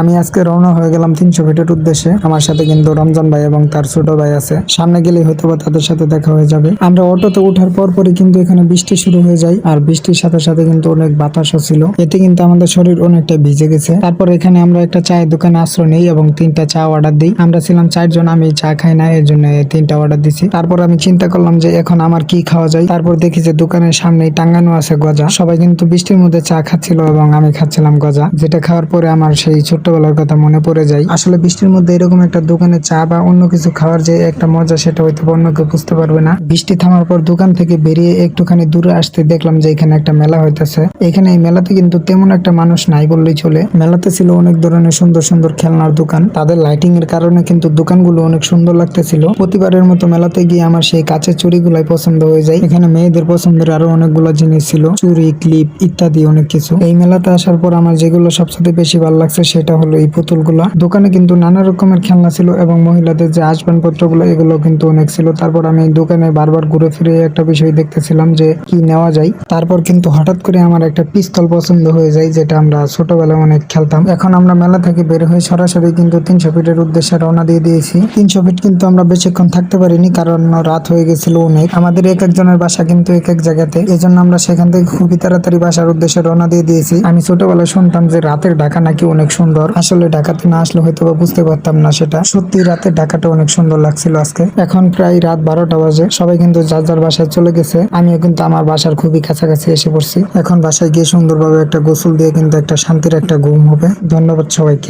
আমি আজকে রওনা হয়ে গেলাম 300 ফিটের উদ্দেশ্যে। আমার সাথে কিন্তু রমজান ভাই এবং তার ছোট ভাই আছে। সামনে গেলেই হয়তো বা তাদের সাথে দেখা হয়ে যাবে। আমরা অটোতে ওঠার পরই কিন্তু এখানে বৃষ্টি শুরু হয়ে যায়, আর বৃষ্টির সাথে সাথে কিন্তু অনেক বাতাসও ছিল। এতে কিন্তু আমাদের শরীর অনেকটা ভিজে গেছে। তারপর এখানে আমরা একটা চায়ের দোকানে আশ্রয় নেই এবং 3টা চা অর্ডার দিই। আমরা ছিলাম 4 জন, আমি চা খাই না, এর জন্য 3টা অর্ডার দিছি। তারপর আমি চিন্তা করলাম যে এখন আমার কি খাওয়া যায়। তারপর দেখি যে দোকানের সামনেই টাঙ্গানো আছে গজা। সবাই কিন্তু বৃষ্টির মধ্যে চা খাচ্ছিল এবং আমি খাচ্ছিলাম গজা, যেটা খাওয়ার পরে আমার সেই ছোট্টবেলার কথা মনে পড়ে যায়। আসলে বৃষ্টির মধ্যে এরকম একটা দোকানে চা বা অন্য কিছু খাওয়ার যে একটা মজা, সেটা হয়তো অন্য কেউ বুঝতে পারবে না। বৃষ্টি থামার পর দোকান থেকে বেরিয়ে একটুখানি দূরে আসতে দেখলাম যে এখানে একটা মেলা হইতেছে। এখানে এই মেলাতে কিন্তু তেমন একটা মানুষ নাই বললেই চলে। মেলাতে ছিল অনেক ধরনের সুন্দর সুন্দর খেলনার দোকান। তাদের লাইটিং এর কারণে কিন্তু দোকানগুলো অনেক সুন্দর লাগতেছিল। প্রতিবারের মতো মেলাতে গিয়ে আমার সেই কাঁচের চুড়িগুলাই পছন্দ হয়ে যায়। এখানে মেয়েদের পছন্দের আরো অনেকগুলো জিনিস ছিল, চুড়ি, ক্লিপ ইত্যাদি অনেক কিছু। এই মেলাতে আসার পর আমার যেগুলো সবচেয়ে বেশি ভালো লাগছে সেটা হলো এই পুতুলগুলা। দোকানে কিন্তু নানা রকমের খেলনা ছিল এবং মহিলাদের যে আসবাবপত্র গুলো, এগুলো কিন্তু অনেক ছিল। তারপর আমি দোকানে বারবার ঘুরে ফিরে একটা বিষয় দেখতেছিলাম যে কি নেওয়া যায়। তারপর কিন্তু হঠাৎ করে আমার একটা পিস্তল পছন্দ হয়ে যায়, যেটা আমরা ছোটবেলায় অনেক খেলতাম। এখন আমরা মেলা থেকে বের হয়ে সরাসরি কিন্তু 300 ফিটের উদ্দেশ্যে রওনা দিয়ে দিয়েছি। 300 ফিট কিন্তু আমরা বেশিক্ষণ থাকতে পারিনি, কারণ রাত হয়ে গেছিল অনেক। আমাদের এক একজনের বাসা কিন্তু এক এক জায়গাতে, এজন্য আমরা সেখান থেকে খুবই তাড়াতাড়ি বাসার উদ্দেশ্যে রওনা দিয়ে দিয়েছি। আমি ছোটবেলায় শুনতাম যে রাতের ঢাকা নাকি অনেক সুন্দর। আসলে ঢাকাতে না আসলে হয়তো বা বুঝতে পারতাম না সেটা। সত্যি রাতের ঢাকাটা অনেক সুন্দর লাগছিল আজকে। এখন প্রায় রাত 12টা বাজে। সবাই কিন্তু যার যার বাসায় চলে গেছে। আমিও কিন্তু আমার বাসার খুবই কাছাকাছি এসে পড়ছি। এখন বাসায় গিয়ে সুন্দরভাবে একটা গোসল দিয়ে কিন্তু একটা শান্তির একটা ঘুম হবে। ধন্যবাদ সবাইকে।